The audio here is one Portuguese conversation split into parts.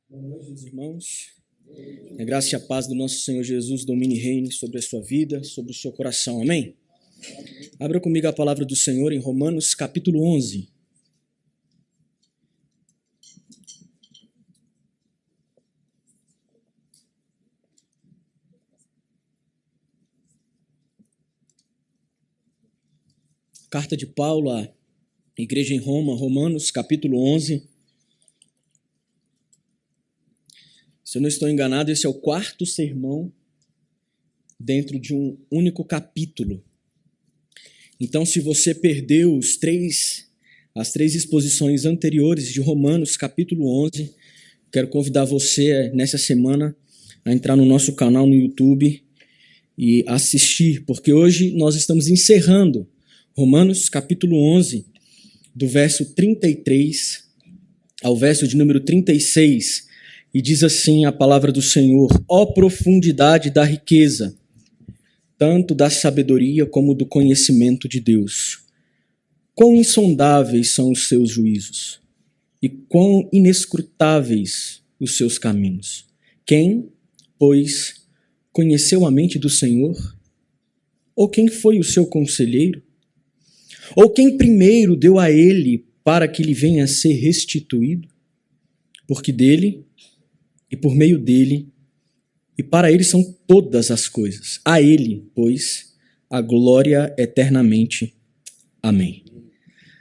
Boa noite, meus irmãos. A graça e a paz do nosso Senhor Jesus domine e reine sobre a sua vida, sobre o seu coração. Amém? Abra comigo a palavra do Senhor em Romanos capítulo 11. Carta de Paulo à igreja em Roma, Romanos capítulo 11. Se eu não estou enganado, esse é o quarto sermão dentro de um único capítulo. Então, se você perdeu as três exposições anteriores de Romanos capítulo 11, quero convidar você nessa semana a entrar no nosso canal no YouTube e assistir, porque hoje nós estamos encerrando Romanos capítulo 11, do verso 33 ao verso de número 36, e diz assim a palavra do Senhor: ó profundidade da riqueza, tanto da sabedoria como do conhecimento de Deus. Quão insondáveis são os seus juízos, e quão inescrutáveis os seus caminhos. Quem, pois, conheceu a mente do Senhor? Ou quem foi o seu conselheiro? Ou quem primeiro deu a ele para que lhe venha a ser restituído? Porque dele, e por meio dele, e para ele são todas as coisas. A ele, pois, a glória eternamente. Amém.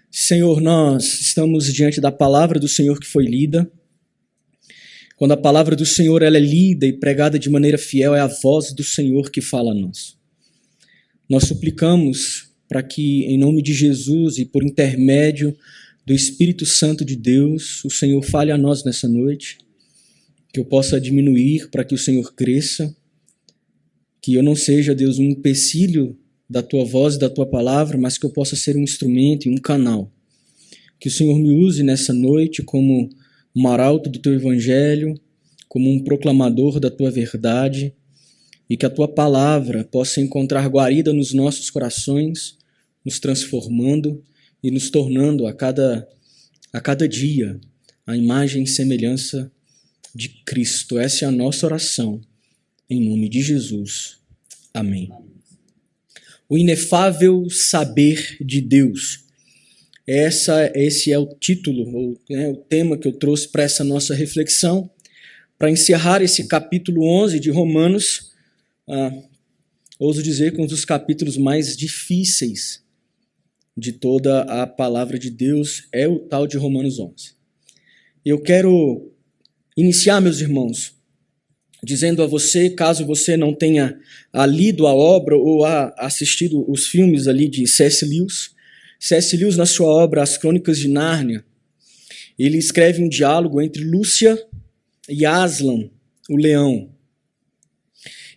Senhor, nós estamos diante da palavra do Senhor que foi lida. Quando a palavra do Senhor ela é lida e pregada de maneira fiel, é a voz do Senhor que fala a nós. Nós suplicamos para que, em nome de Jesus e por intermédio do Espírito Santo de Deus, o Senhor fale a nós nessa noite, que eu possa diminuir para que o Senhor cresça, que eu não seja, Deus, um empecilho da Tua voz e da Tua palavra, mas que eu possa ser um instrumento e um canal. Que o Senhor me use nessa noite como um arauto do Teu Evangelho, como um proclamador da Tua verdade, e que a Tua palavra possa encontrar guarida nos nossos corações, nos transformando e nos tornando a cada dia a imagem e semelhança de Cristo. Essa é a nossa oração, em nome de Jesus. Amém. O inefável saber de Deus. Esse é o título, o tema que eu trouxe para essa nossa reflexão, para encerrar esse capítulo 11 de Romanos. Ouso dizer que um dos capítulos mais difíceis de toda a palavra de Deus é o tal de Romanos 11. Eu quero iniciar, meus irmãos, dizendo a você, caso você não tenha lido a obra ou assistido os filmes ali de C.S. Lewis, na sua obra As Crônicas de Nárnia, ele escreve um diálogo entre Lúcia e Aslan, o leão.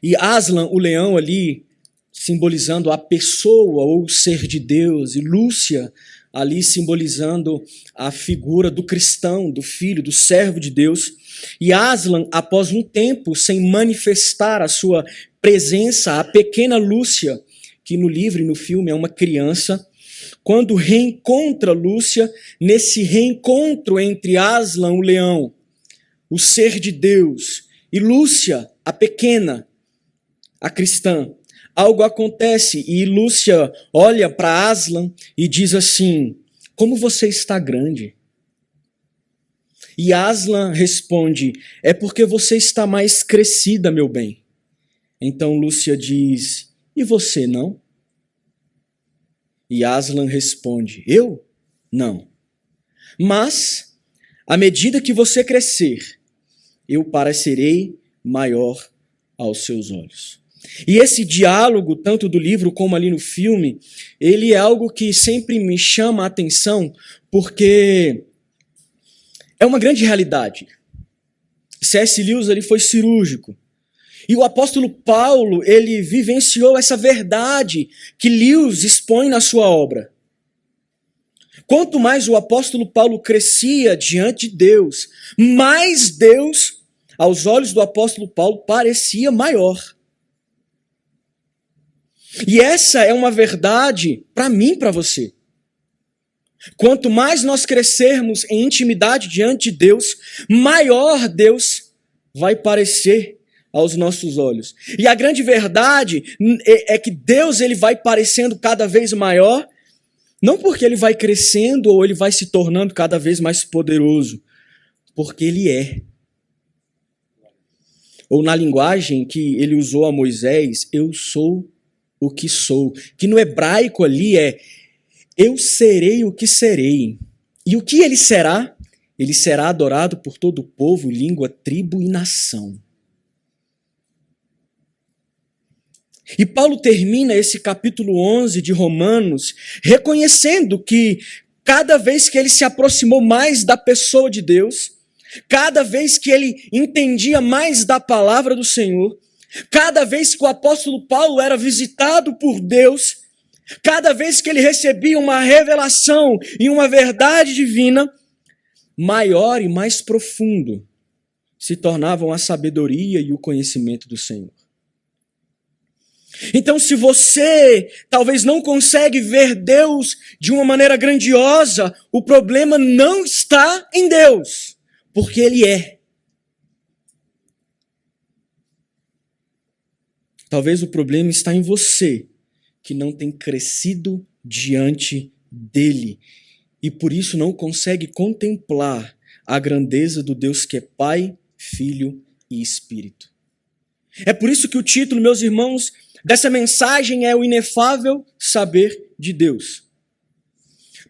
E Aslan, o leão ali, simbolizando a pessoa ou o ser de Deus, e Lúcia ali simbolizando a figura do cristão, do filho, do servo de Deus. E Aslan, após um tempo sem manifestar a sua presença, a pequena Lúcia, que no livro e no filme é uma criança, quando reencontra Lúcia, nesse reencontro entre Aslan, o leão, o ser de Deus, e Lúcia, a pequena, a cristã, algo acontece e Lúcia olha para Aslan e diz assim: como você está grande? E Aslan responde: é porque você está mais crescida, meu bem. Então Lúcia diz: e você não? E Aslan responde: eu? Não. Mas, à medida que você crescer, eu parecerei maior aos seus olhos. E esse diálogo, tanto do livro como ali no filme, ele é algo que sempre me chama a atenção, porque é uma grande realidade. C.S. Lewis ele foi cirúrgico. E o apóstolo Paulo, ele vivenciou essa verdade que Lewis expõe na sua obra. Quanto mais o apóstolo Paulo crescia diante de Deus, mais Deus, aos olhos do apóstolo Paulo, parecia maior. E essa é uma verdade para mim e para você. Quanto mais nós crescermos em intimidade diante de Deus, maior Deus vai parecer aos nossos olhos. E a grande verdade é que Deus ele vai parecendo cada vez maior, não porque ele vai crescendo ou ele vai se tornando cada vez mais poderoso, porque ele é. Ou na linguagem que ele usou a Moisés, eu sou o que sou. Que no hebraico ali é, eu serei o que serei. E o que ele será? Ele será adorado por todo o povo, língua, tribo e nação. E Paulo termina esse capítulo 11 de Romanos reconhecendo que cada vez que ele se aproximou mais da pessoa de Deus, cada vez que ele entendia mais da palavra do Senhor, cada vez que o apóstolo Paulo era visitado por Deus, cada vez que ele recebia uma revelação e uma verdade divina, maior e mais profundo se tornavam a sabedoria e o conhecimento do Senhor. Então, se você talvez não consegue ver Deus de uma maneira grandiosa, o problema não está em Deus, porque Ele é. Talvez o problema está em você, que não tem crescido diante dele e por isso não consegue contemplar a grandeza do Deus que é Pai, Filho e Espírito. É por isso que o título, meus irmãos, dessa mensagem é o inefável saber de Deus.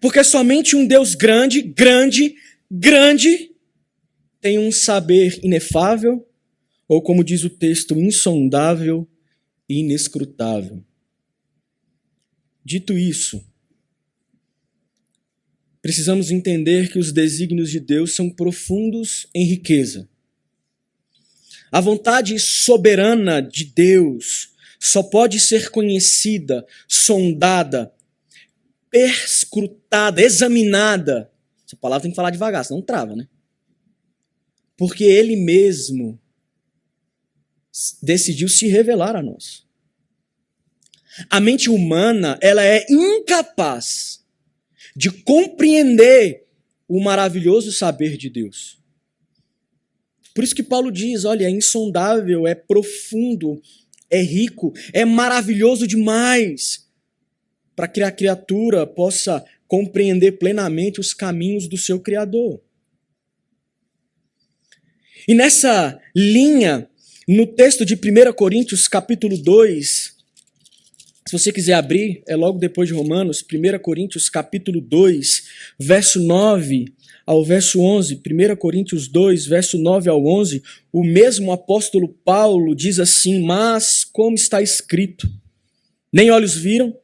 Porque somente um Deus grande, grande, grande, tem um saber inefável, ou como diz o texto, insondável e inescrutável. Dito isso, precisamos entender que os desígnios de Deus são profundos em riqueza. A vontade soberana de Deus só pode ser conhecida, sondada, perscrutada, examinada. Essa palavra tem que falar devagar, senão trava, né? Porque Ele mesmo decidiu se revelar a nós. A mente humana, ela é incapaz de compreender o maravilhoso saber de Deus. Por isso que Paulo diz, olha, é insondável, é profundo, é rico, é maravilhoso demais para que a criatura possa compreender plenamente os caminhos do seu Criador. E nessa linha, no texto de 1 Coríntios, capítulo 2, se você quiser abrir, é logo depois de Romanos, 1 Coríntios, capítulo 2, verso 9 ao verso 11, 1 Coríntios 2, verso 9 ao 11, o mesmo apóstolo Paulo diz assim, mas como está escrito, nem olhos viram,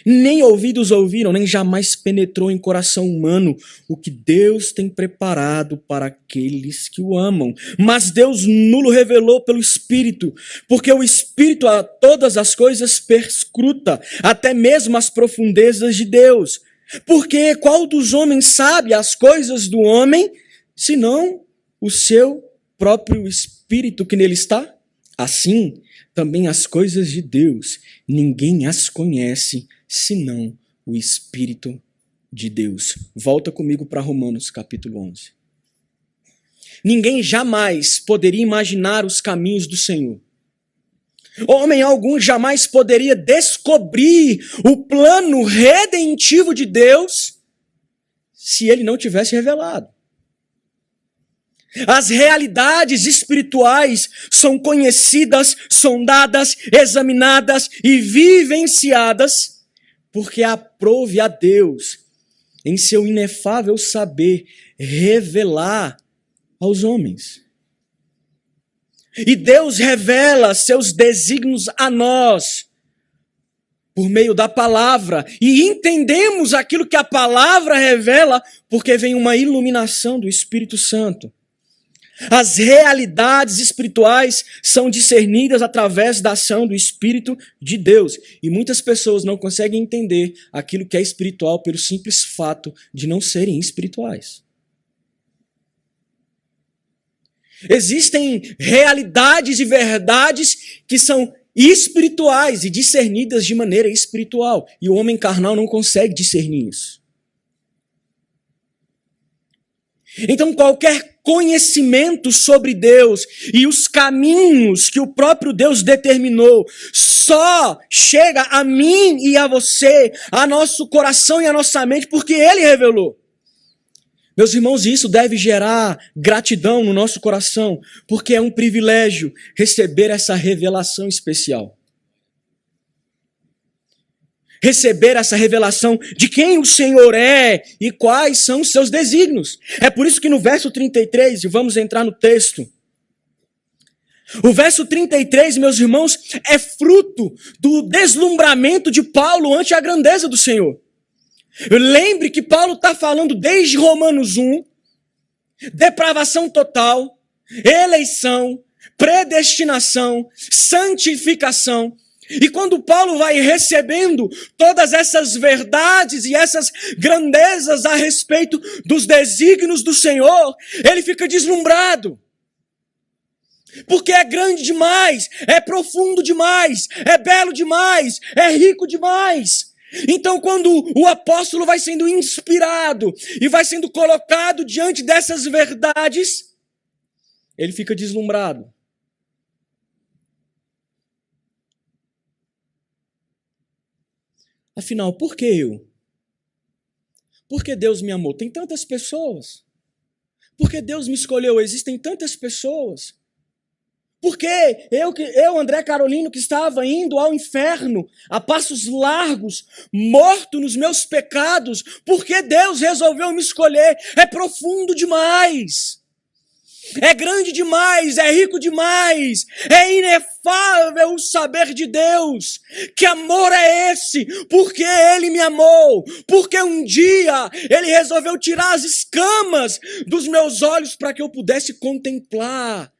nem ouvidos ouviram, nem jamais penetrou em coração humano o que Deus tem preparado para aqueles que o amam. Mas Deus nulo revelou pelo Espírito, porque o Espírito a todas as coisas perscruta, até mesmo as profundezas de Deus. Porque qual dos homens sabe as coisas do homem, senão o seu próprio Espírito que nele está? Assim, também as coisas de Deus, ninguém as conhece, senão o Espírito de Deus. Volta comigo para Romanos capítulo 11. Ninguém jamais poderia imaginar os caminhos do Senhor. Homem algum jamais poderia descobrir o plano redentivo de Deus se ele não tivesse revelado. As realidades espirituais são conhecidas, sondadas, examinadas e vivenciadas porque aprove a Deus, em seu inefável saber, revelar aos homens. E Deus revela seus desígnios a nós, por meio da palavra, e entendemos aquilo que a palavra revela, porque vem uma iluminação do Espírito Santo. As realidades espirituais são discernidas através da ação do Espírito de Deus. E muitas pessoas não conseguem entender aquilo que é espiritual pelo simples fato de não serem espirituais. Existem realidades e verdades que são espirituais e discernidas de maneira espiritual. E o homem carnal não consegue discernir isso. Então, qualquer conhecimento sobre Deus e os caminhos que o próprio Deus determinou só chega a mim e a você, a nosso coração e a nossa mente, porque Ele revelou. Meus irmãos, isso deve gerar gratidão no nosso coração, porque é um privilégio receber essa revelação especial. Receber essa revelação de quem o Senhor é e quais são os seus desígnios. É por isso que no verso 33, e vamos entrar no texto, o verso 33, meus irmãos, é fruto do deslumbramento de Paulo ante a grandeza do Senhor. Lembre que Paulo está falando desde Romanos 1, depravação total, eleição, predestinação, santificação. E quando Paulo vai recebendo todas essas verdades e essas grandezas a respeito dos desígnios do Senhor, ele fica deslumbrado. Porque é grande demais, é profundo demais, é belo demais, é rico demais. Então, quando o apóstolo vai sendo inspirado e vai sendo colocado diante dessas verdades, ele fica deslumbrado. Afinal, por que eu? Por que Deus me amou? Tem tantas pessoas. Por que Deus me escolheu? Existem tantas pessoas. Por que eu, André Carolino, que estava indo ao inferno a passos largos, morto nos meus pecados, por que Deus resolveu me escolher? É profundo demais. É grande demais, é rico demais, é inefável o saber de Deus. Que amor é esse? Porque Ele me amou, porque um dia Ele resolveu tirar as escamas dos meus olhos para que eu pudesse contemplar.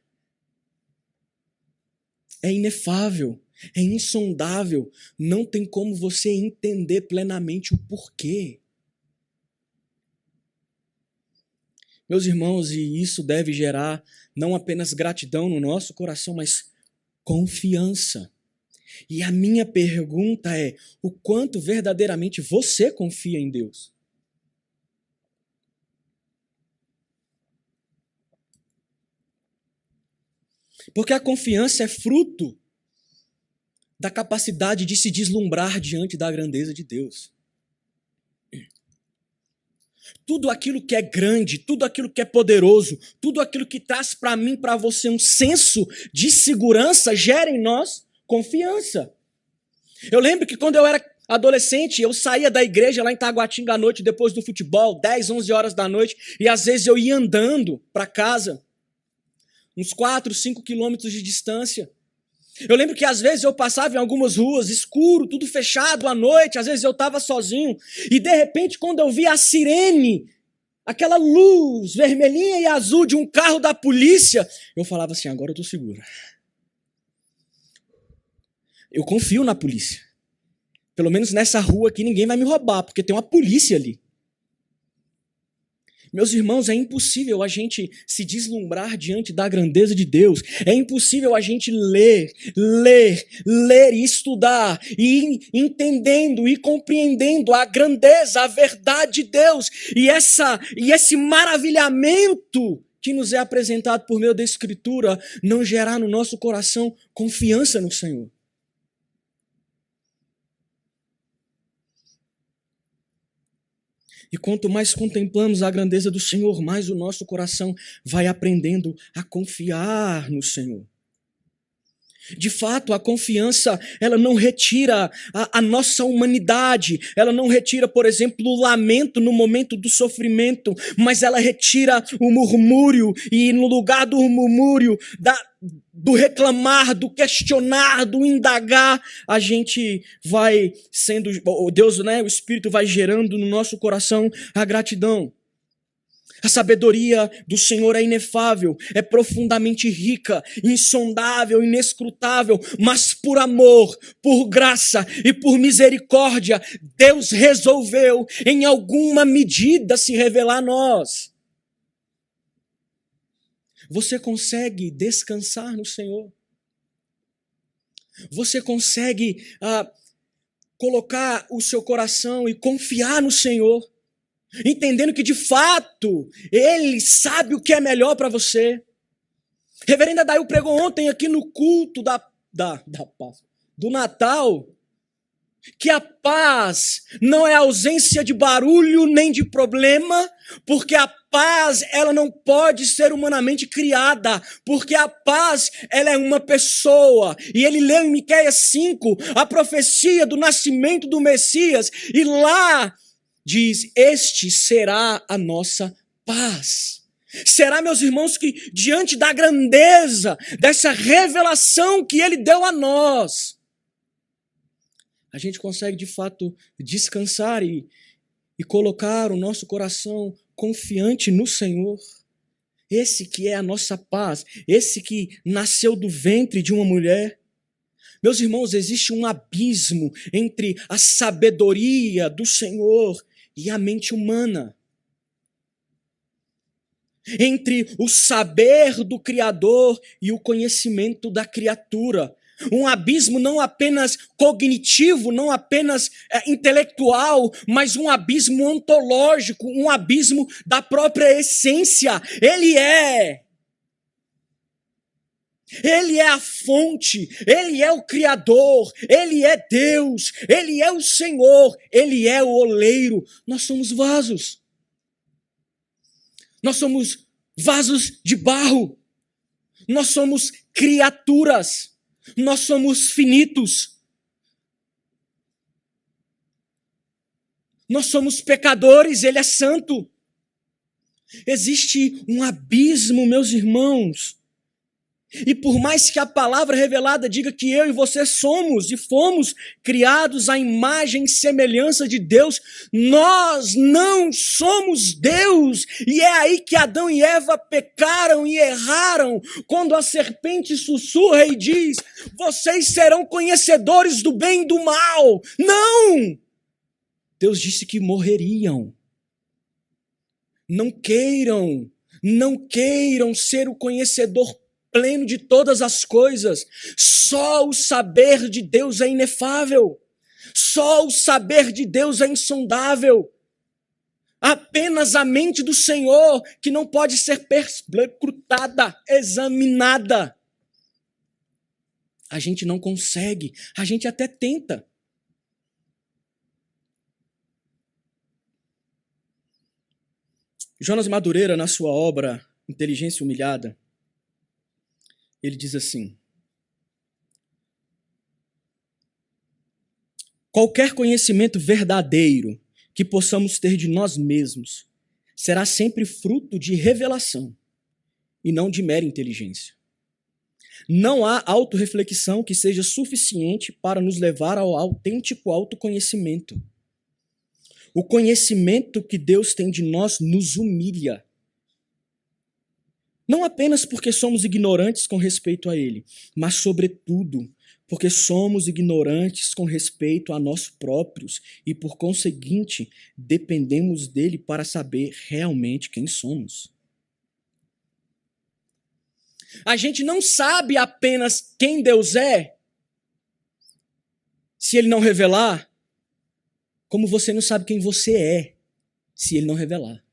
É inefável, é insondável, não tem como você entender plenamente o porquê. Meus irmãos, e isso deve gerar não apenas gratidão no nosso coração, mas confiança. E a minha pergunta é: o quanto verdadeiramente você confia em Deus? Porque a confiança é fruto da capacidade de se deslumbrar diante da grandeza de Deus. Tudo aquilo que é grande, tudo aquilo que é poderoso, tudo aquilo que traz para mim, para você um senso de segurança, gera em nós confiança. Eu lembro que quando eu era adolescente, eu saía da igreja lá em Taguatinga à noite, depois do futebol, 10, 11 horas da noite, e às vezes eu ia andando para casa, uns 4, 5 quilômetros de distância. Eu lembro que às vezes eu passava em algumas ruas, escuro, tudo fechado à noite, às vezes eu estava sozinho, e de repente quando eu via a sirene, aquela luz vermelhinha e azul de um carro da polícia, eu falava assim: agora eu estou seguro. Eu confio na polícia. Pelo menos nessa rua aqui ninguém vai me roubar, porque tem uma polícia ali. Meus irmãos, é impossível a gente se deslumbrar diante da grandeza de Deus. É impossível a gente ler e estudar, e entendendo e compreendendo a grandeza, a verdade de Deus, e esse maravilhamento que nos é apresentado por meio da Escritura, não gerar no nosso coração confiança no Senhor. E quanto mais contemplamos a grandeza do Senhor, mais o nosso coração vai aprendendo a confiar no Senhor. De fato, a confiança, ela não retira a nossa humanidade, ela não retira, por exemplo, o lamento no momento do sofrimento, mas ela retira o murmúrio, e no lugar do murmúrio, do reclamar, do questionar, do indagar, a gente vai sendo, Deus, o Espírito vai gerando no nosso coração a gratidão. A sabedoria do Senhor é inefável, é profundamente rica, insondável, inescrutável, mas por amor, por graça e por misericórdia, Deus resolveu, em alguma medida, se revelar a nós. Você consegue descansar no Senhor? Você consegue colocar o seu coração e confiar no Senhor? entendendo que de fato Ele sabe o que é melhor para você. Reverenda Dail pregou ontem aqui no culto do Natal, que a paz não é ausência de barulho nem de problema, porque a paz ela não pode ser humanamente criada, porque a paz ela é uma pessoa. E ele leu em Miqueias 5 a profecia do nascimento do Messias, e lá diz: este será a nossa paz. Será, meus irmãos, que diante da grandeza dessa revelação que ele deu a nós, a gente consegue de fato descansar e colocar o nosso coração confiante no Senhor. Esse que é a nossa paz, esse que nasceu do ventre de uma mulher. Meus irmãos, existe um abismo entre a sabedoria do Senhor e a mente humana. Entre o saber do Criador e o conhecimento da criatura. Um abismo não apenas cognitivo, não apenas intelectual, mas um abismo ontológico, um abismo da própria essência. Ele é a fonte, Ele é o Criador, Ele é Deus, Ele é o Senhor, Ele é o oleiro. Nós somos vasos. Nós somos vasos de barro. Nós somos criaturas. Nós somos finitos. Nós somos pecadores, Ele é santo. Existe um abismo, meus irmãos. E por mais que a palavra revelada diga que eu e você somos e fomos criados à imagem e semelhança de Deus, nós não somos Deus. E é aí que Adão e Eva pecaram e erraram, quando a serpente sussurra e diz: vocês serão conhecedores do bem e do mal. Não! Deus disse que morreriam. Não queiram ser o conhecedor pleno de todas as coisas. Só o saber de Deus é inefável. Só o saber de Deus é insondável. Apenas a mente do Senhor, que não pode ser perscrutada, examinada. A gente não consegue, a gente até tenta. Jonas Madureira, na sua obra Inteligência Humilhada, ele diz assim: qualquer conhecimento verdadeiro que possamos ter de nós mesmos será sempre fruto de revelação e não de mera inteligência. Não há autorreflexão que seja suficiente para nos levar ao autêntico autoconhecimento. O conhecimento que Deus tem de nós nos humilha. Não apenas porque somos ignorantes com respeito a Ele, mas, sobretudo, porque somos ignorantes com respeito a nós próprios e, por conseguinte, dependemos dele para saber realmente quem somos. A gente não sabe apenas quem Deus é, se Ele não revelar, como você não sabe quem você é, se Ele não revelar.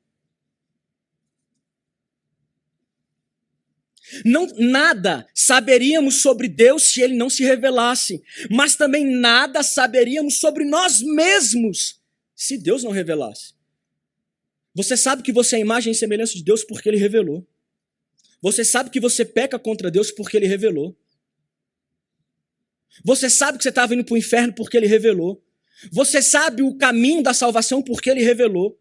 Nada saberíamos sobre Deus se Ele não se revelasse, mas também nada saberíamos sobre nós mesmos se Deus não revelasse. Você sabe que você é a imagem e semelhança de Deus porque Ele revelou. Você sabe que você peca contra Deus porque Ele revelou. Você sabe que você estava indo para o inferno porque Ele revelou. Você sabe o caminho da salvação porque Ele revelou.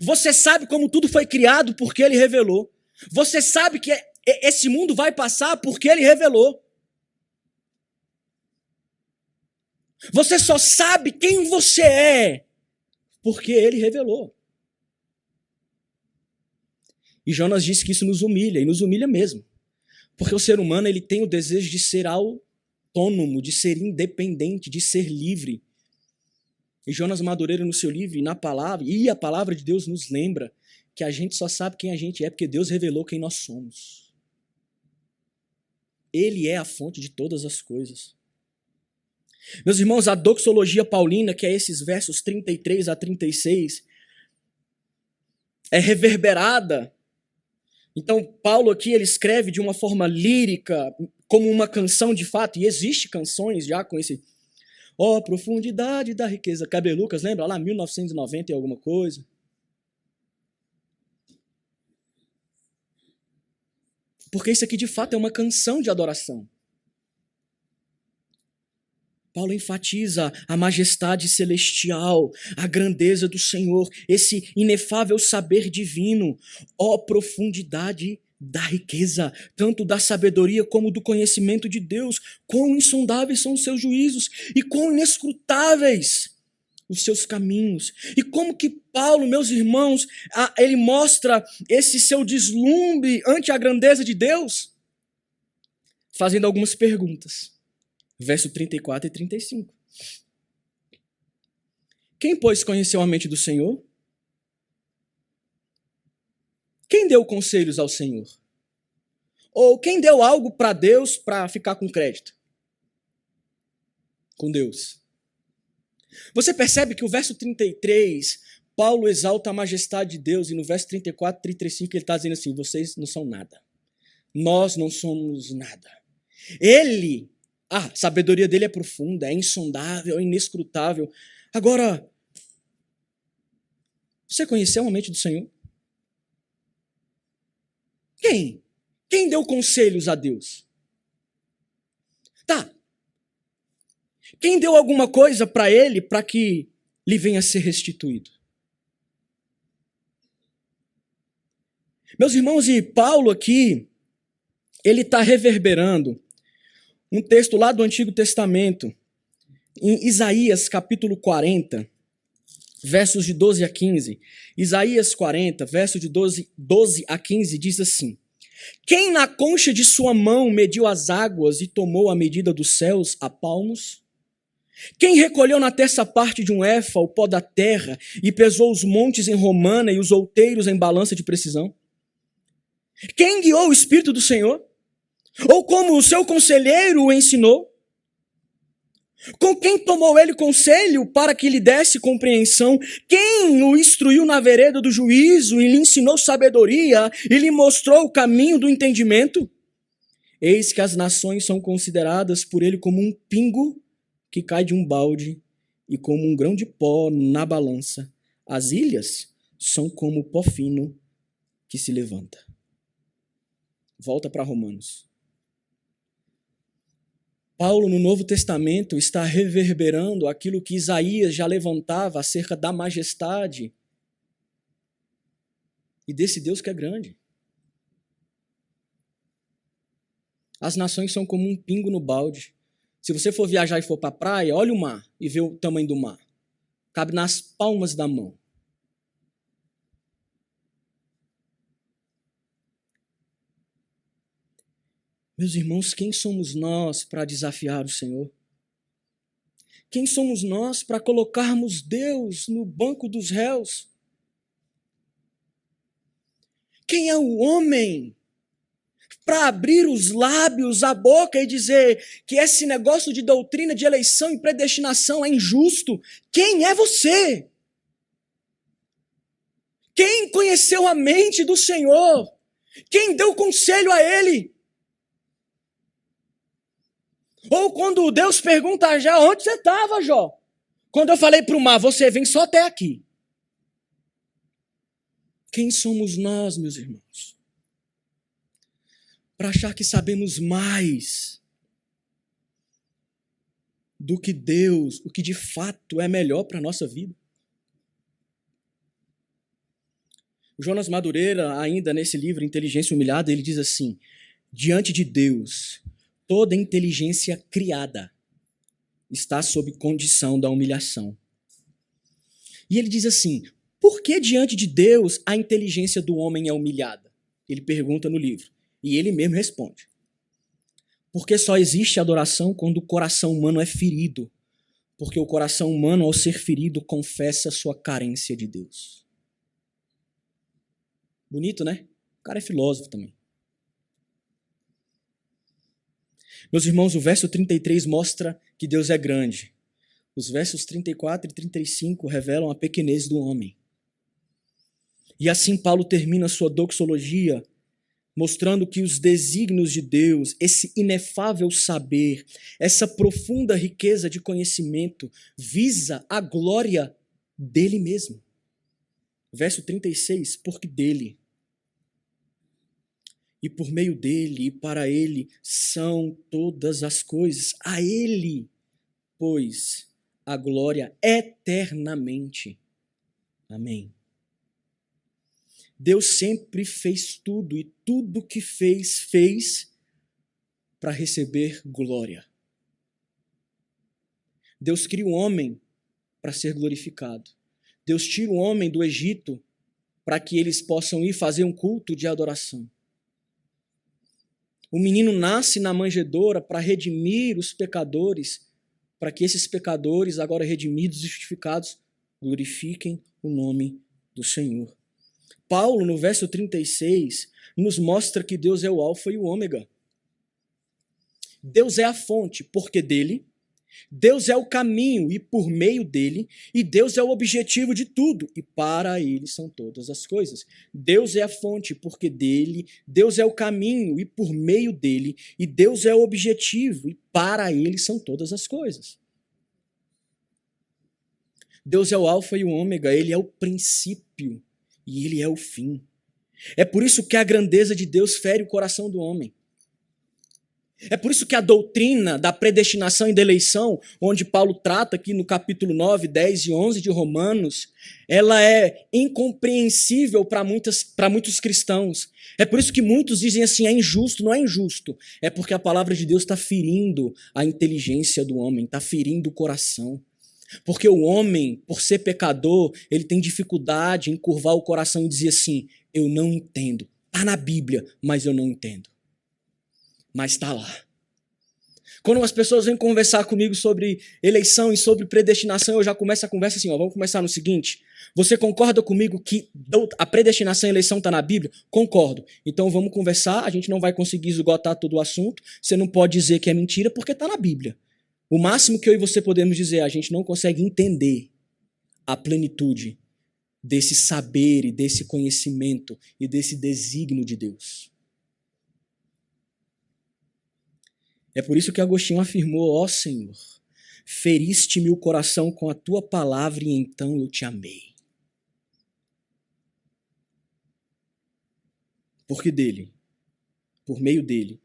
Você sabe como tudo foi criado porque Ele revelou. Você sabe que esse mundo vai passar porque Ele revelou. Você só sabe quem você é porque Ele revelou. E Jonas disse que isso nos humilha, e nos humilha mesmo. Porque o ser humano ele tem o desejo de ser autônomo, de ser independente, de ser livre. E Jonas Madureira, no seu livro, na palavra, e a palavra de Deus nos lembra que a gente só sabe quem a gente é porque Deus revelou quem nós somos. Ele é a fonte de todas as coisas. Meus irmãos, a doxologia paulina, que é esses versos 33 a 36, é reverberada. Então, Paulo aqui ele escreve de uma forma lírica, como uma canção de fato, e existe canções já com esse profundidade da riqueza. Cabe Lucas, lembra lá, 1990 e alguma coisa? Porque isso aqui de fato é uma canção de adoração. Paulo enfatiza a majestade celestial, a grandeza do Senhor, esse inefável saber divino, profundidade da riqueza, tanto da sabedoria como do conhecimento de Deus. Quão insondáveis são os seus juízos e quão inescrutáveis os seus caminhos. E como que Paulo, meus irmãos, ele mostra esse seu deslumbre ante a grandeza de Deus? Fazendo algumas perguntas. Verso 34 e 35. Quem, pois, conheceu a mente do Senhor? Quem deu conselhos ao Senhor? Ou quem deu algo para Deus para ficar com crédito? Com Deus. Você percebe que o verso 33, Paulo exalta a majestade de Deus, e no verso 34 e 35 ele está dizendo assim, vocês não são nada. Nós não somos nada. A sabedoria dele é profunda, é insondável, é inescrutável. Agora, você conheceu a mente do Senhor? Quem? Quem deu conselhos a Deus? Tá. Quem deu alguma coisa para ele para que lhe venha a ser restituído? Meus irmãos, e Paulo aqui, ele está reverberando um texto lá do Antigo Testamento, em Isaías capítulo 40, versos de 12 a 15. Isaías 40, versos de 12 a 15, diz assim: Quem na concha de sua mão mediu as águas e tomou a medida dos céus a palmos? Quem recolheu na terça parte de um éfa o pó da terra e pesou os montes em romana e os outeiros em balança de precisão? Quem guiou o Espírito do Senhor? Ou como o seu conselheiro o ensinou? Com quem tomou ele conselho para que lhe desse compreensão? Quem o instruiu na vereda do juízo e lhe ensinou sabedoria e lhe mostrou o caminho do entendimento? Eis que as nações são consideradas por ele como um pingo que cai de um balde e como um grão de pó na balança. As ilhas são como pó fino que se levanta. Volta para Romanos. Paulo, no Novo Testamento, está reverberando aquilo que Isaías já levantava acerca da majestade e desse Deus que é grande. As nações são como um pingo no balde. Se você for viajar e for para a praia, olha o mar e vê o tamanho do mar. Cabe nas palmas da mão. Meus irmãos, quem somos nós para desafiar o Senhor? Quem somos nós para colocarmos Deus no banco dos réus? Quem é o homem para abrir os lábios, a boca e dizer que esse negócio de doutrina de eleição e predestinação é injusto? Quem é você? Quem conheceu a mente do Senhor? Quem deu conselho a ele? Ou quando Deus pergunta a Jó, onde você estava, Jó? Quando eu falei para o mar, você vem só até aqui. Quem somos nós, meus irmãos? Para achar que sabemos mais do que Deus, o que de fato é melhor para a nossa vida. O Jonas Madureira, ainda nesse livro Inteligência Humilhada, ele diz assim: diante de Deus, toda inteligência criada está sob condição da humilhação. E ele diz assim: por que diante de Deus a inteligência do homem é humilhada? Ele pergunta no livro. E ele mesmo responde: porque só existe adoração quando o coração humano é ferido. Porque o coração humano, ao ser ferido, confessa sua carência de Deus. Bonito, né? O cara é filósofo também. Meus irmãos, o verso 33 mostra que Deus é grande. Os versos 34 e 35 revelam a pequenez do homem. E assim Paulo termina sua doxologia, mostrando que os desígnios de Deus, esse inefável saber, essa profunda riqueza de conhecimento, visa a glória dele mesmo. Verso 36, porque dele, e por meio dele, e para ele, são todas as coisas. A ele, pois, a glória eternamente. Amém. Deus sempre fez tudo, e tudo que fez para receber glória. Deus cria o homem para ser glorificado. Deus tira o homem do Egito para que eles possam ir fazer um culto de adoração. O menino nasce na manjedoura para redimir os pecadores, para que esses pecadores, agora redimidos e justificados, glorifiquem o nome do Senhor. Paulo, no verso 36, nos mostra que Deus é o alfa e o ômega. Deus é a fonte, porque dele. Deus é o caminho, e por meio dele. E Deus é o objetivo de tudo, e para ele são todas as coisas. Deus é a fonte, porque dele. Deus é o caminho, e por meio dele. E Deus é o objetivo, e para ele são todas as coisas. Deus é o alfa e o ômega, ele é o princípio. E ele é o fim. É por isso que a grandeza de Deus fere o coração do homem. É por isso que a doutrina da predestinação e da eleição, onde Paulo trata aqui no capítulo 9, 10 e 11 de Romanos, ela é incompreensível para muitos cristãos. É por isso que muitos dizem assim, é injusto. Não é injusto. É porque a palavra de Deus está ferindo a inteligência do homem, está ferindo o coração. Porque o homem, por ser pecador, ele tem dificuldade em curvar o coração e dizer assim, eu não entendo. Está na Bíblia, mas eu não entendo. Mas está lá. Quando as pessoas vêm conversar comigo sobre eleição e sobre predestinação, eu já começo a conversa assim, vamos começar no seguinte, você concorda comigo que a predestinação e a eleição está na Bíblia? Concordo. Então vamos conversar, a gente não vai conseguir esgotar todo o assunto, você não pode dizer que é mentira porque está na Bíblia. O máximo que eu e você podemos dizer, a gente não consegue entender a plenitude desse saber e desse conhecimento e desse desígnio de Deus. É por isso que Agostinho afirmou, ó Senhor, feriste-me o coração com a tua palavra e então eu te amei. Porque dele, por meio dele,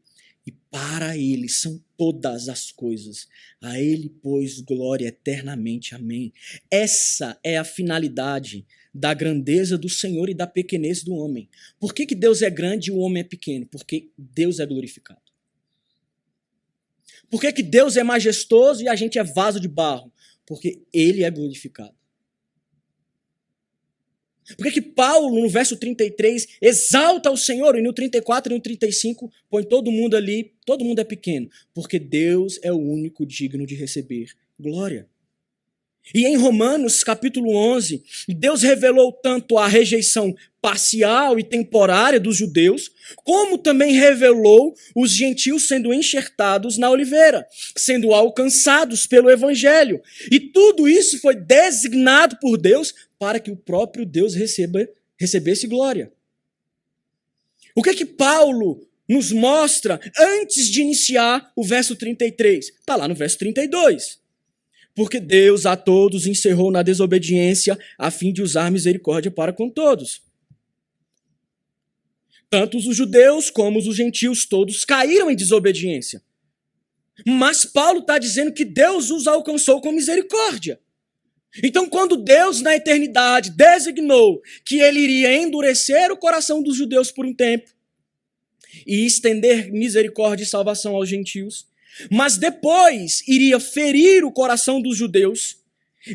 e para ele são todas as coisas. A ele, pois, glória eternamente. Amém. Essa é a finalidade da grandeza do Senhor e da pequenez do homem. Por que Deus é grande e o homem é pequeno? Porque Deus é glorificado. Por que Deus é majestoso e a gente é vaso de barro? Porque ele é glorificado. Por que Paulo, no verso 33, exalta o Senhor e no 34 e no 35 põe todo mundo ali, todo mundo é pequeno? Porque Deus é o único digno de receber glória. E em Romanos, capítulo 11, Deus revelou tanto a rejeição parcial e temporária dos judeus, como também revelou os gentios sendo enxertados na oliveira, sendo alcançados pelo evangelho. E tudo isso foi designado por Deus para que o próprio Deus recebesse glória. O que Paulo nos mostra antes de iniciar o verso 33? Está lá no verso 32. Porque Deus a todos encerrou na desobediência, a fim de usar misericórdia para com todos. Tanto os judeus como os gentios, todos caíram em desobediência. Mas Paulo está dizendo que Deus os alcançou com misericórdia. Então, quando Deus, na eternidade, designou que ele iria endurecer o coração dos judeus por um tempo e estender misericórdia e salvação aos gentios, mas depois iria ferir o coração dos judeus,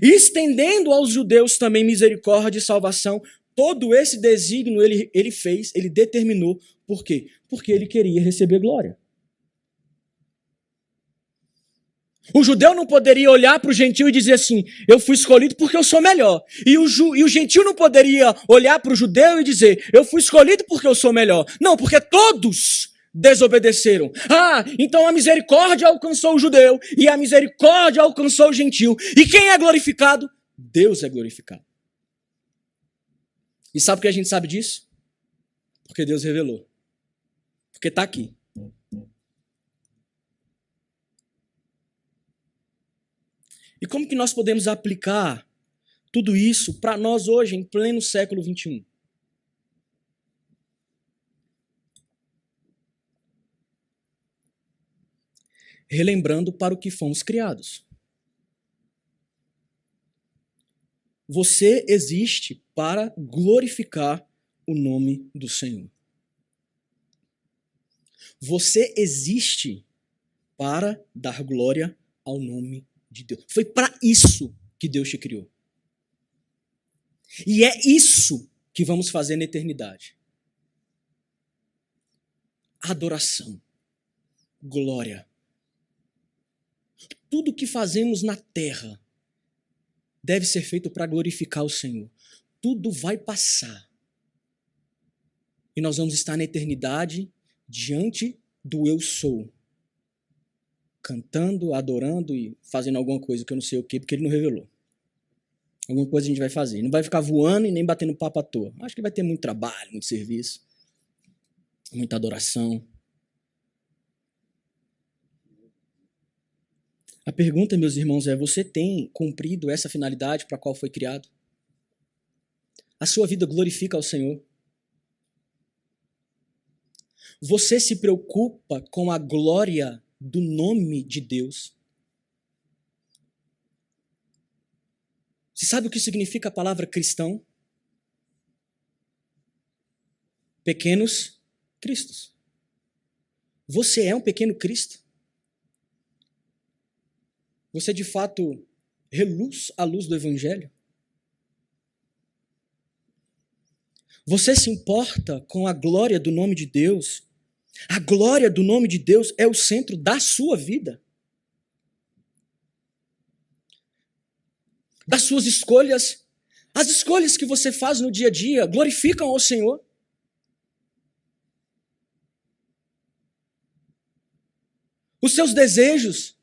estendendo aos judeus também misericórdia e salvação, todo esse desígnio ele fez, ele determinou. Por quê? Porque ele queria receber glória. O judeu não poderia olhar para o gentil e dizer assim, eu fui escolhido porque eu sou melhor. E o gentil não poderia olhar para o judeu e dizer, eu fui escolhido porque eu sou melhor. Não, porque todos desobedeceram. Então a misericórdia alcançou o judeu e a misericórdia alcançou o gentil. E quem é glorificado? Deus é glorificado. E sabe por que a gente sabe disso? Porque Deus revelou. Porque está aqui. E como que nós podemos aplicar tudo isso para nós hoje, em pleno século XXI? Relembrando para o que fomos criados. Você existe para glorificar o nome do Senhor. Você existe para dar glória ao nome de Deus. Foi para isso que Deus te criou. E é isso que vamos fazer na eternidade. Adoração, glória. Tudo que fazemos na terra deve ser feito para glorificar o Senhor. Tudo vai passar. E nós vamos estar na eternidade diante do eu sou. Cantando, adorando e fazendo alguma coisa que eu não sei o que, porque ele não revelou. Alguma coisa a gente vai fazer. Não vai ficar voando e nem batendo papo à toa. Acho que vai ter muito trabalho, muito serviço, muita adoração. A pergunta, meus irmãos, é: você tem cumprido essa finalidade para a qual foi criado? A sua vida glorifica ao Senhor? Você se preocupa com a glória do nome de Deus? Você sabe o que significa a palavra cristão? Pequenos cristos. Você é um pequeno Cristo? Você de fato reluz à luz do Evangelho? Você se importa com a glória do nome de Deus? A glória do nome de Deus é o centro da sua vida. Das suas escolhas. As escolhas que você faz no dia a dia glorificam ao Senhor? Os seus desejos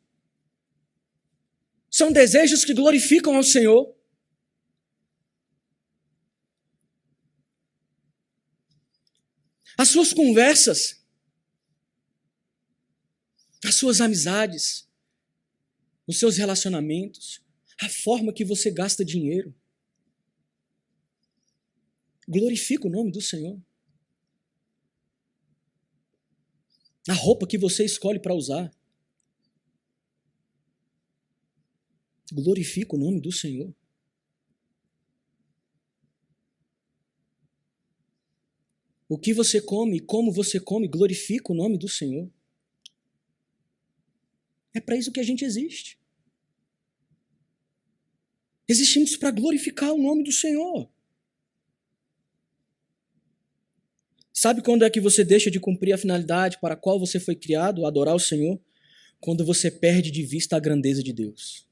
são desejos que glorificam ao Senhor? As suas conversas, as suas amizades, os seus relacionamentos, a forma que você gasta dinheiro, glorifica o nome do Senhor? A roupa que você escolhe para usar, glorifica o nome do Senhor? O que você come e como você come glorifica o nome do Senhor? É para isso que a gente existe. Existimos para glorificar o nome do Senhor. Sabe quando é que você deixa de cumprir a finalidade para a qual você foi criado, adorar o Senhor? Quando você perde de vista a grandeza de Deus.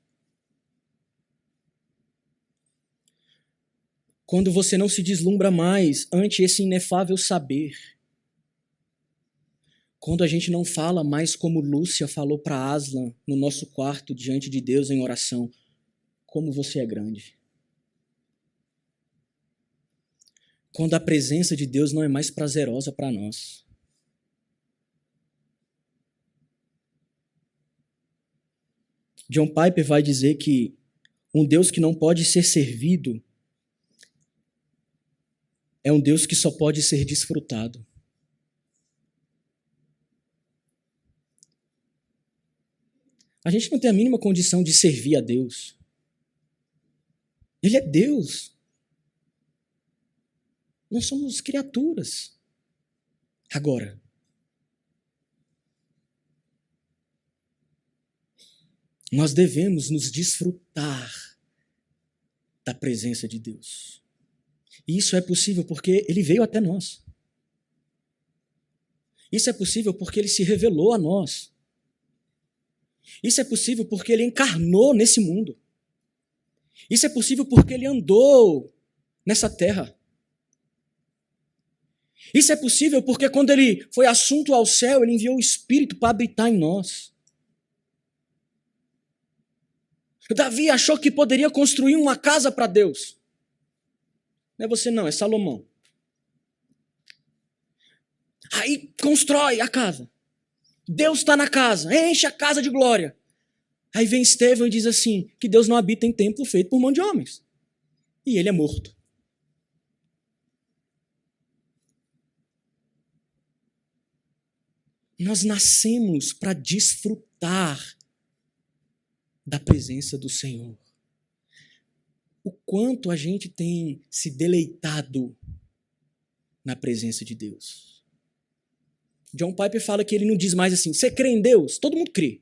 Quando você não se deslumbra mais ante esse inefável saber. Quando a gente não fala mais como Lúcia falou para Aslan no nosso quarto diante de Deus em oração. Como você é grande. Quando a presença de Deus não é mais prazerosa para nós. John Piper vai dizer que um Deus que não pode ser servido é um Deus que só pode ser desfrutado. A gente não tem a mínima condição de servir a Deus. Ele é Deus. Nós somos criaturas. Agora, nós devemos nos desfrutar da presença de Deus. E isso é possível porque Ele veio até nós. Isso é possível porque Ele se revelou a nós. Isso é possível porque Ele encarnou nesse mundo. Isso é possível porque Ele andou nessa terra. Isso é possível porque quando Ele foi assunto ao céu, Ele enviou o Espírito para habitar em nós. Davi achou que poderia construir uma casa para Deus. Não é você não, é Salomão. Aí constrói a casa. Deus está na casa, enche a casa de glória. Aí vem Estevão e diz assim, que Deus não habita em templo feito por mão de homens. E ele é morto. Nós nascemos para desfrutar da presença do Senhor. O quanto a gente tem se deleitado na presença de Deus. John Piper fala que ele não diz mais assim, você crê em Deus? Todo mundo crê.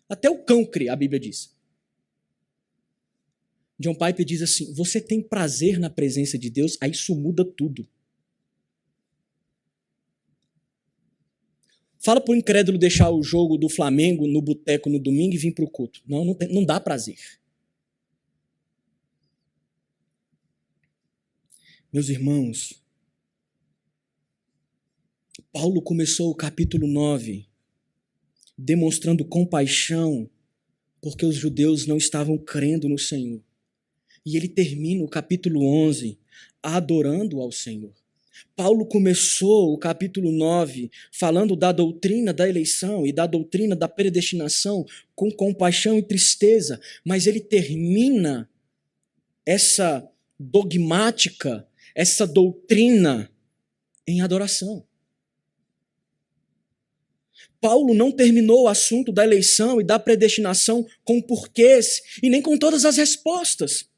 Até o cão crê, a Bíblia diz. John Piper diz assim, você tem prazer na presença de Deus, aí isso muda tudo. Fala para o incrédulo deixar o jogo do Flamengo no boteco no domingo e vir para o culto. Não dá prazer. Meus irmãos, Paulo começou o capítulo 9 demonstrando compaixão porque os judeus não estavam crendo no Senhor. E ele termina o capítulo 11 adorando ao Senhor. Paulo começou o capítulo 9 falando da doutrina da eleição e da doutrina da predestinação com compaixão e tristeza, mas ele termina essa dogmática, essa doutrina em adoração. Paulo não terminou o assunto da eleição e da predestinação com porquês e nem com todas as respostas.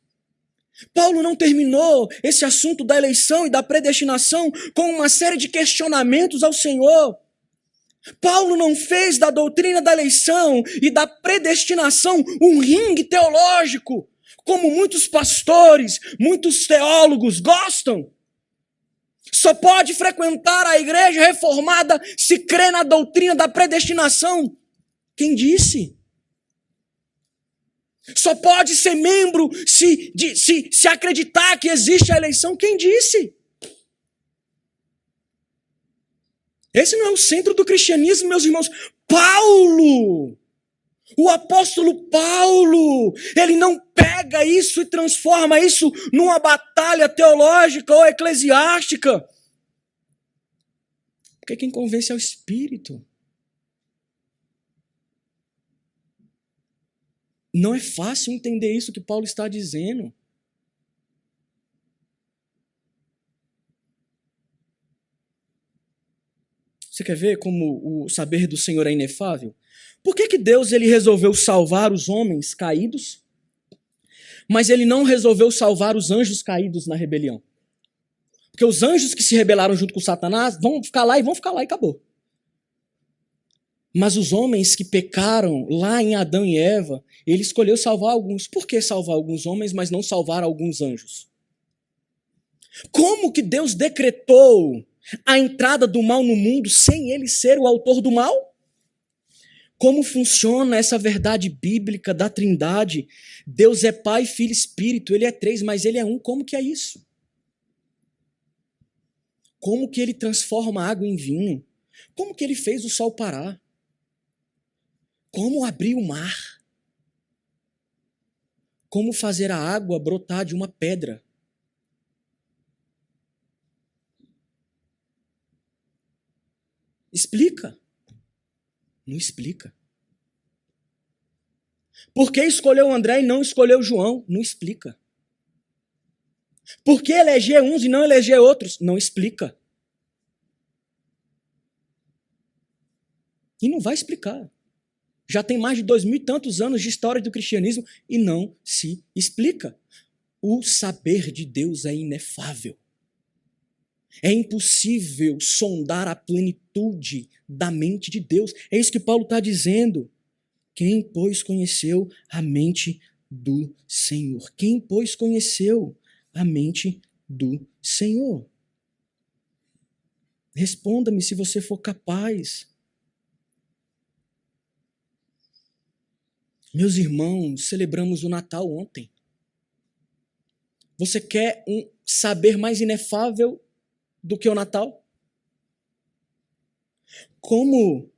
Paulo não terminou esse assunto da eleição e da predestinação com uma série de questionamentos ao Senhor. Paulo não fez da doutrina da eleição e da predestinação um ringue teológico, como muitos pastores, muitos teólogos gostam. Só pode frequentar a igreja reformada se crê na doutrina da predestinação. Quem disse? Só pode ser membro se acreditar que existe a eleição. Quem disse? Esse não é o centro do cristianismo, meus irmãos. Paulo, o apóstolo Paulo, ele não pega isso e transforma isso numa batalha teológica ou eclesiástica. Porque quem convence é o Espírito. Não é fácil entender isso que Paulo está dizendo. Você quer ver como o saber do Senhor é inefável? Por que Deus ele resolveu salvar os homens caídos, mas ele não resolveu salvar os anjos caídos na rebelião? Porque os anjos que se rebelaram junto com Satanás vão ficar lá e acabou. Mas os homens que pecaram lá em Adão e Eva, ele escolheu salvar alguns. Por que salvar alguns homens, mas não salvar alguns anjos? Como que Deus decretou a entrada do mal no mundo sem ele ser o autor do mal? Como funciona essa verdade bíblica da Trindade? Deus é Pai, Filho e Espírito, ele é três, mas ele é um. Como que é isso? Como que ele transforma a água em vinho? Como que ele fez o sol parar? Como abrir o mar? Como fazer a água brotar de uma pedra? Explica. Não explica. Por que escolheu André e não escolheu João? Não explica. Por que eleger uns e não eleger outros? Não explica. E não vai explicar. Já tem mais de 2000 e tantos anos de história do cristianismo e não se explica. O saber de Deus é inefável. É impossível sondar a plenitude da mente de Deus. É isso que Paulo está dizendo. Quem, pois, conheceu a mente do Senhor? Quem, pois, conheceu a mente do Senhor? Responda-me se você for capaz. Meus irmãos, celebramos o Natal ontem. Você quer um saber mais inefável do que o Natal? Como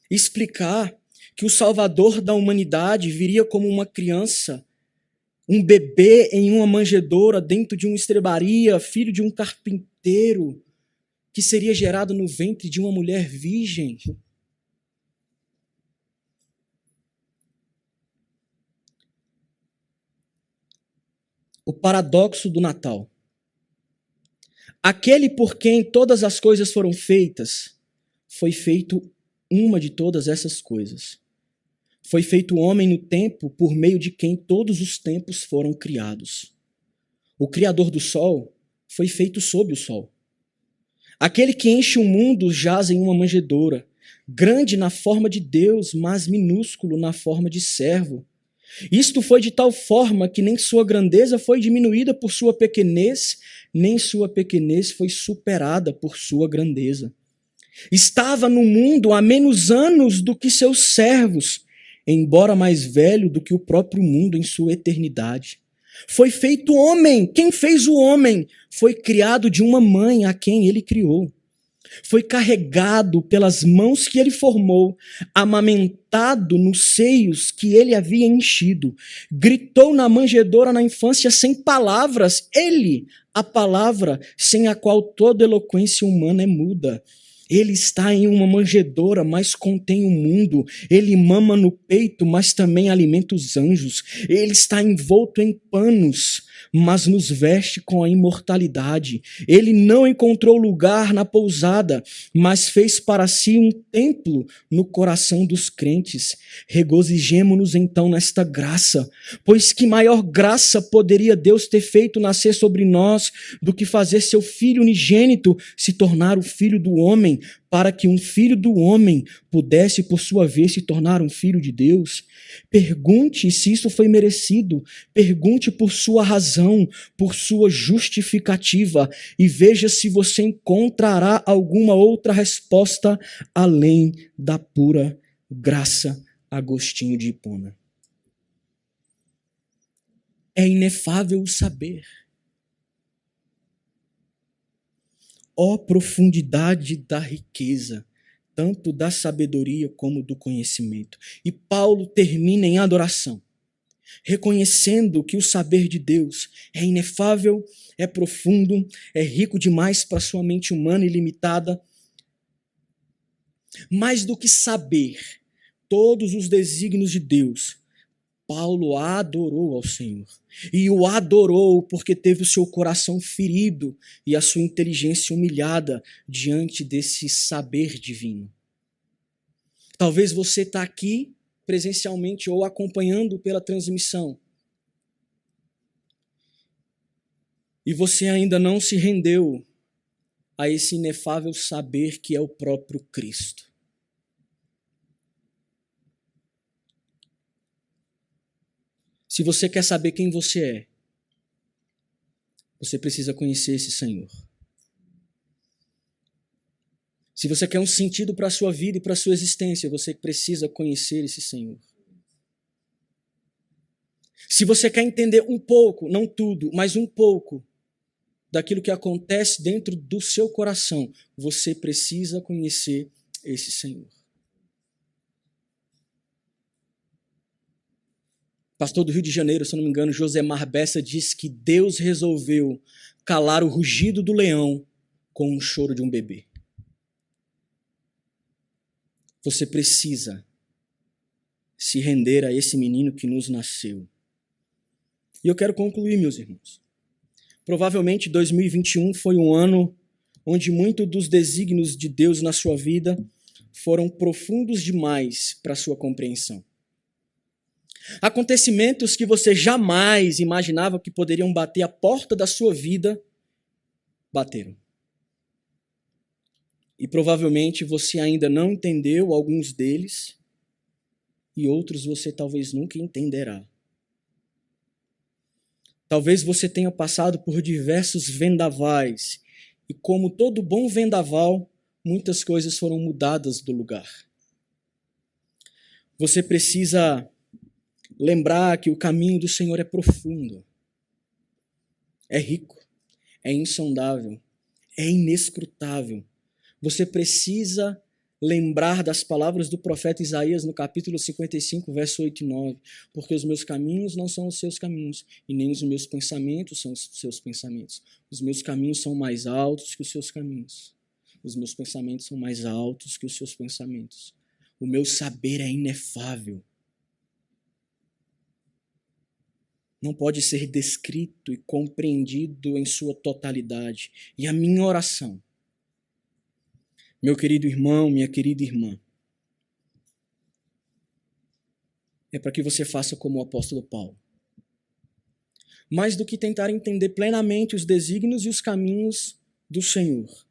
explicar que o Salvador da humanidade viria como uma criança, um bebê em uma manjedoura dentro de uma estrebaria, filho de um carpinteiro, que seria gerado no ventre de uma mulher virgem. O paradoxo do Natal. Aquele por quem todas as coisas foram feitas, foi feito uma de todas essas coisas. Foi feito o homem no tempo por meio de quem todos os tempos foram criados. O Criador do sol foi feito sob o sol. Aquele que enche o mundo jaz em uma manjedoura, grande na forma de Deus, mas minúsculo na forma de servo. Isto foi de tal forma que nem sua grandeza foi diminuída por sua pequenez, nem sua pequenez foi superada por sua grandeza. Estava no mundo há menos anos do que seus servos, embora mais velho do que o próprio mundo em sua eternidade. Foi feito homem. Quem fez o homem? Foi criado de uma mãe a quem ele criou. Foi carregado pelas mãos que ele formou, amamentado nos seios que ele havia enchido. Gritou na manjedoura na infância sem palavras. Ele, a palavra sem a qual toda eloquência humana é muda. Ele está em uma manjedoura, mas contém o mundo. Ele mama no peito, mas também alimenta os anjos. Ele está envolto em panos, mas nos veste com a imortalidade. Ele não encontrou lugar na pousada, mas fez para si um templo no coração dos crentes. Regozijemo-nos então nesta graça, pois que maior graça poderia Deus ter feito nascer sobre nós do que fazer seu Filho unigênito se tornar o Filho do homem, para que um filho do homem pudesse, por sua vez, se tornar um filho de Deus? Pergunte se isso foi merecido. Pergunte por sua razão, por sua justificativa, e veja se você encontrará alguma outra resposta além da pura graça. Agostinho de Hipona. É inefável o saber. Ó profundidade da riqueza, tanto da sabedoria como do conhecimento. E Paulo termina em adoração, reconhecendo que o saber de Deus é inefável, é profundo, é rico demais para sua mente humana ilimitada. Mais do que saber todos os desígnios de Deus, Paulo adorou ao Senhor. E o adorou porque teve o seu coração ferido e a sua inteligência humilhada diante desse saber divino. Talvez você está aqui presencialmente ou acompanhando pela transmissão. E você ainda não se rendeu a esse inefável saber que é o próprio Cristo. Se você quer saber quem você é, você precisa conhecer esse Senhor. Se você quer um sentido para a sua vida e para a sua existência, você precisa conhecer esse Senhor. Se você quer entender um pouco, não tudo, mas um pouco, daquilo que acontece dentro do seu coração, você precisa conhecer esse Senhor. Pastor do Rio de Janeiro, se eu não me engano, Josemar Bessa diz que Deus resolveu calar o rugido do leão com o choro de um bebê. Você precisa se render a esse menino que nos nasceu. E eu quero concluir, meus irmãos. Provavelmente 2021 foi um ano onde muitos dos desígnios de Deus na sua vida foram profundos demais para a sua compreensão. Acontecimentos que você jamais imaginava que poderiam bater a porta da sua vida, bateram. E provavelmente você ainda não entendeu alguns deles, e outros você talvez nunca entenderá. Talvez você tenha passado por diversos vendavais, e como todo bom vendaval, muitas coisas foram mudadas do lugar. Você precisa lembrar que o caminho do Senhor é profundo, é rico, é insondável, é inescrutável. Você precisa lembrar das palavras do profeta Isaías no capítulo 55, verso 8 e 9. Porque os meus caminhos não são os seus caminhos, e nem os meus pensamentos são os seus pensamentos. Os meus caminhos são mais altos que os seus caminhos. Os meus pensamentos são mais altos que os seus pensamentos. O meu saber é inefável. Não pode ser descrito e compreendido em sua totalidade. E a minha oração, meu querido irmão, minha querida irmã, é para que você faça como o apóstolo Paulo. Mais do que tentar entender plenamente os desígnios e os caminhos do Senhor,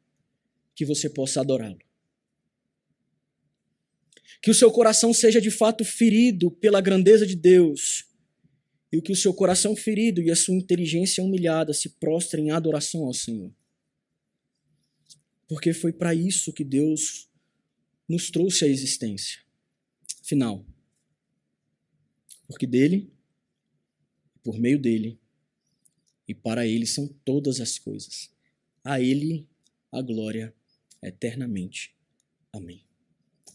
que você possa adorá-lo. Que o seu coração seja de fato ferido pela grandeza de Deus, e que o seu coração ferido e a sua inteligência humilhada se prostrem em adoração ao Senhor. Porque foi para isso que Deus nos trouxe à existência. Afinal, porque dele, por meio dele e para ele são todas as coisas. A ele a glória eternamente. Amém.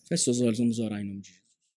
Feche seus olhos, vamos orar em nome de Jesus.